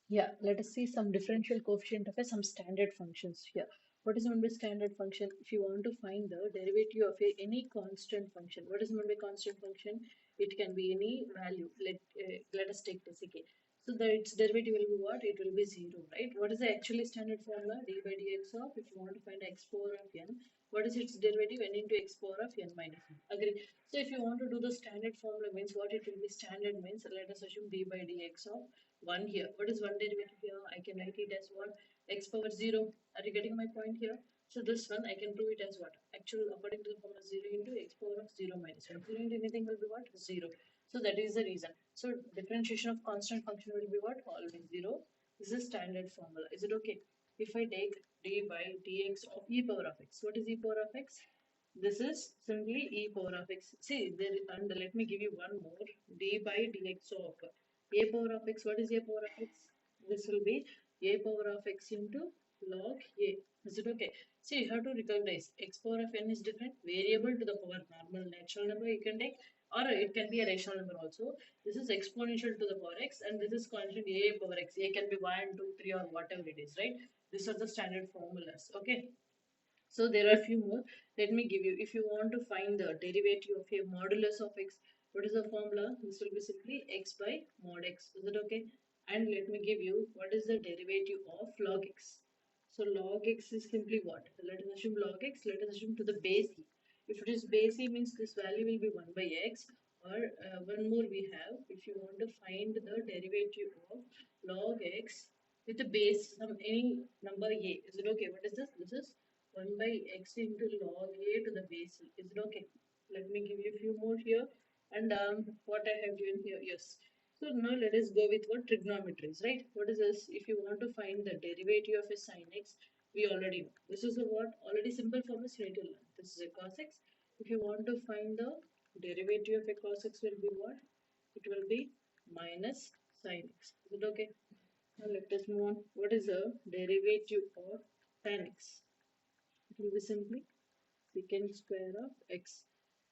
Yeah, let us see some differential coefficient of some standard functions here. What is meant by standard function? If you want to find the derivative of any constant function, what is meant by constant function? It can be any value. Let us take this again. So the its derivative will be what? It will be zero, right? What is the actually standard formula? D by dx of, if you want to find x power of n, what is its derivative? N into x power of n minus 1. Agree? So if you want to do the standard formula means what it will be standard means, let us assume d by dx of 1 here. What is 1 derivative here? I can write it as what? X power 0. Are you getting my point here? So this one I can prove it as what? Actual according to the formula 0 into x power of 0 minus 1. 0 into anything will be what? 0. So that is the reason. So differentiation of constant function will be what? Always 0. This is standard formula. Is it okay? If I take d by dx of e power of x. What is e power of x? This is simply e power of x. See, there, and let me give you one more. D by dx of a power of x. What is a power of x? This will be a power of x into log a. Is it okay? See, you have to recognize x power of n is different. Variable to the power, normal natural number you can take, or it can be a rational number also. This is exponential to the power x, and this is constant a power x. A can be 1, 2, 3, or whatever it is, right? These are the standard formulas. Okay. So there are a few more. Let me give you, if you want to find the derivative of a modulus of x, what is the formula? This will be simply x by mod x. Is it okay? And let me give you what is the derivative of log x. So log x is simply what? Let us assume log x, let us assume to the base e. If it is base e means this value will be 1 by x, or one more we have, if you want to find the derivative of log x with the base, some any number a. Is it okay? What is this? This is 1 by x into log a to the base e. Is it okay? Let me give you a few more here. And what I have given here, yes. So now let us go with what trigonometry is, right? What is this? If you want to find the derivative of a sin x, we already know. This is a what? Already simple formula you need to learn. This is a cos x. If you want to find the derivative of a cos x will be what? It will be minus sin x. Is it okay? Now let us move on. What is the derivative of tan x? It will be simply secant square of x.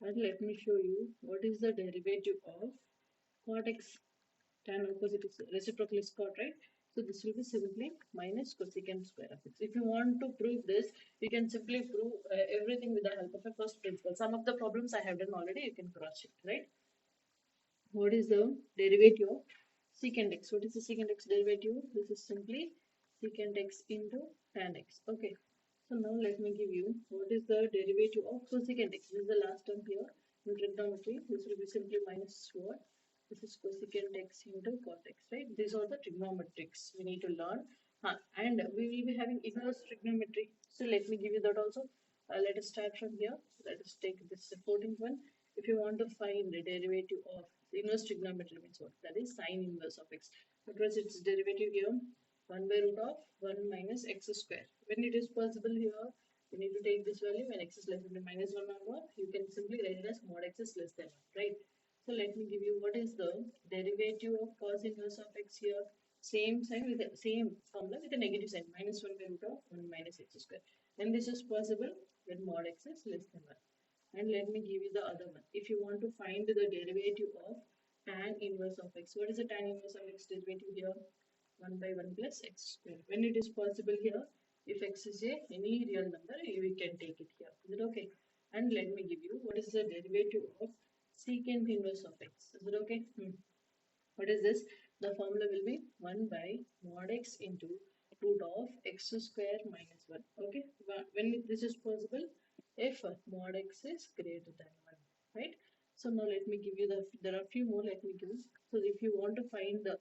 And let me show you what is the derivative of cot x. Tan opposite is reciprocal is cot, right? So this will be simply minus cosecant square of x. If you want to prove this, you can simply prove everything with the help of a first principle. Some of the problems I have done already, you can cross check, right? What is the derivative of secant x? What is the secant x derivative? This is simply secant x into tan x. Okay. So now let me give you what is the derivative of cosecant x. This is the last term here in trigonometry. This will be simply minus what? This is cosecant x into cot x, right? These are the trigonometrics we need to learn. And we will be having inverse trigonometry. So let me give you that also. Let us start from here. Let us take this 14th one. If you want to find the derivative of inverse trigonometry means what? That is sine inverse of x. What was its derivative here? 1 by root of 1 minus x square. When it is possible here, you need to take this value when x is less than minus 1 or what, you can simply write it as mod x is less than 1, right? So let me give you what is the derivative of cos inverse of x here. Same sign with the same formula with a negative sign, minus 1 by root of 1 minus x square. When this is possible, when mod x is less than 1. And let me give you the other one. If you want to find the derivative of tan inverse of x, what is the tan inverse of x derivative here? 1 by 1 plus x square. When it is possible here, if x is any real number, we can take it here. Is it okay? And let me give you what is the derivative of secant inverse of x. Is it okay? What is this? The formula will be 1 by mod x into root of x square minus 1. Okay. When this is possible, if mod x is greater than 1. Right. So now let me give you there are few more. Let me give. So if you want to find the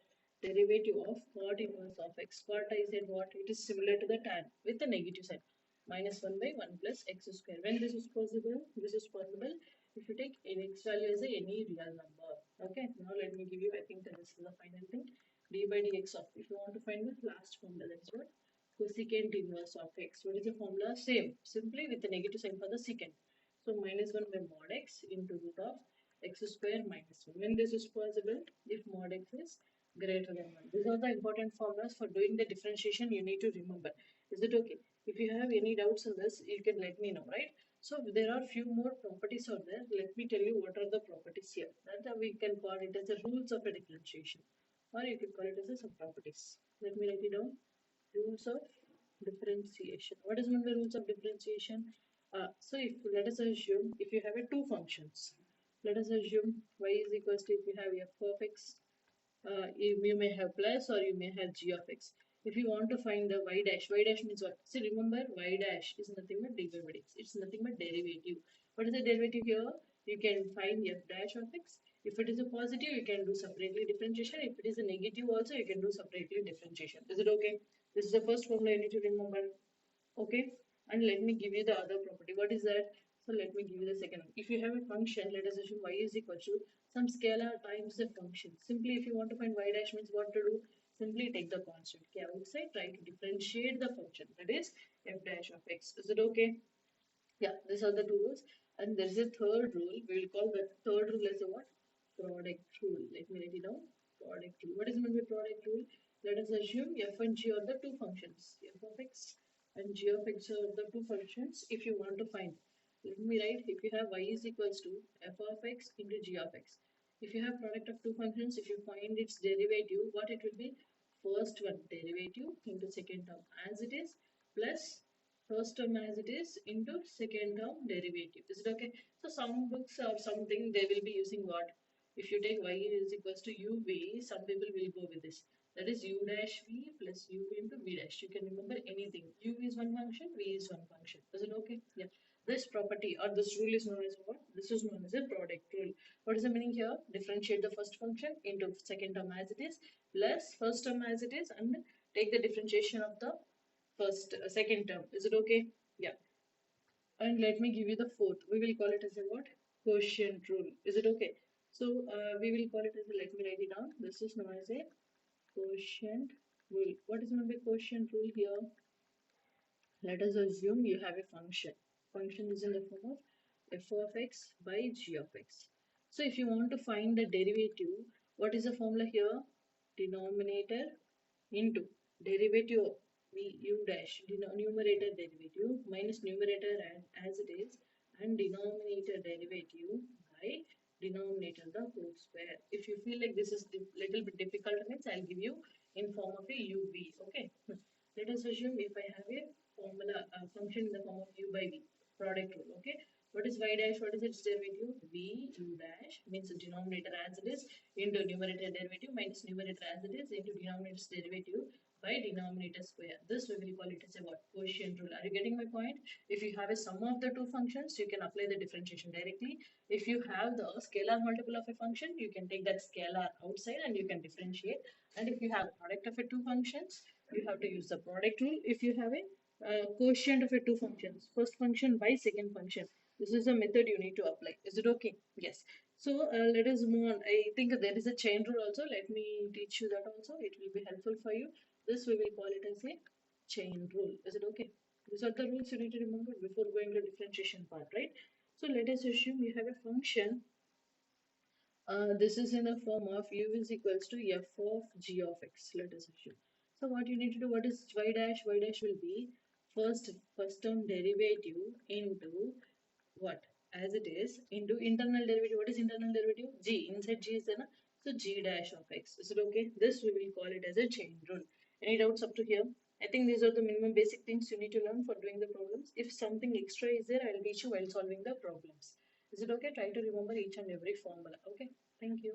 derivative of cot inverse of x, cot I said what? It is similar to the tan with the negative sign. Minus 1 by 1 plus x square. When this is possible, this is possible if you take any x value as any real number. Okay, now let me give you, I think this is the final thing. D by dx of, if you want to find the last formula, that is what? Cosecant inverse of x. What is the formula? Same, simply with the negative sign for the secant. So minus 1 by mod x into root of x square minus 1. When this is possible, if mod x is greater than 1. These are the important formulas for doing the differentiation you need to remember. Is it okay? If you have any doubts on this, you can let me know, right? So there are few more properties out there. Let me tell you what are the properties here. That we can call it as the rules of a differentiation. or you could call it as a sub-properties. Let me write it down. Rules of differentiation. What is meant by rules of differentiation? So if let us assume if you have a two functions, let us assume y is equals to if you have f of x, you may have plus or you may have g of x. If you want to find the y dash means what? See, remember y dash is nothing but derivatives. It's nothing but derivative. What is the derivative here? You can find f dash of x. If it is a positive, you can do separately differentiation. If it is a negative also, you can do separately differentiation. Is it okay? This is the first formula you need to remember. Okay, and let me give you the other property. What is that? So let me give you the second one. If you have a function, let us assume y is equal to some scalar times the function. Simply, if you want to find y dash means what to do? Simply take the constant k outside, try to differentiate the function. That is f dash of x. Is it okay? Yeah, these are the two rules. And there is a third rule. We will call the third rule as a what? Product rule. Let me write it down. Product rule. What is meant by product rule? Let us assume f and g are the two functions. F of x and g of x are the two functions. If you want to find, let me write, if you have y is equals to f of x into g of x. If you have product of two functions, if you find its derivative, what it will be? First one derivative into second term as it is plus first term as it is into second term derivative. Is it okay? So some books or something they will be using what? If you take y is equals to uv, some people will go with this. That is u dash v plus u into v dash. You can remember anything. U is one function, v is one function. Is it okay? Yeah. This property or this rule is known as what? This is known as a product rule. What is the meaning here? Differentiate the first function into second term as it is plus first term as it is and take the differentiation of the first second term. Is it okay? Yeah. And let me give you the fourth. We will call it as a what? Quotient rule. Is it okay? So we will call it as a, let me write it down. This is known as a quotient rule. What is meant by quotient rule here? Let us assume you have a function. Function is in the form of f of x by g of x. So if you want to find the derivative, what is the formula here? Denominator into derivative of v u dash, numerator derivative minus numerator and as it is, and denominator derivative by denominator the whole square. If you feel like this is little bit difficult means I'll give you in form of a uv. Okay. Let us assume if I have a formula function in the form of u by v, product rule. Okay. What is y dash? What is its derivative? V u dash means the denominator as it is into numerator derivative minus numerator as it is into denominator's derivative by denominator square. This we will call it as a what? Quotient rule. Are you getting my point? If you have a sum of the two functions, you can apply the differentiation directly. If you have the scalar multiple of a function, you can take that scalar outside and you can differentiate. And if you have product of a two functions, you have to use the product rule. If you have a quotient of a two functions, first function by second function, this is a method you need to apply. Is it okay? Yes. So let us move on. I think there is a chain rule also. Let me teach you that also. It will be helpful for you. This we will call it as a chain rule. Is it okay? These are the rules you need to remember before going to differentiation part, right? So let us assume you have a function. This is in the form of u is equals to f of g of x. Let us assume. So what you need to do, what is y dash? Y dash will be first term derivative into what? As it is into internal derivative. What is internal derivative? G. Inside G is there. So g dash of x. Is it okay? This we will call it as a chain rule. Any doubts up to here? I think these are the minimum basic things you need to learn for doing the problems. If something extra is there, I'll teach you while solving the problems. Is it okay? Try to remember each and every formula. Okay. Thank you.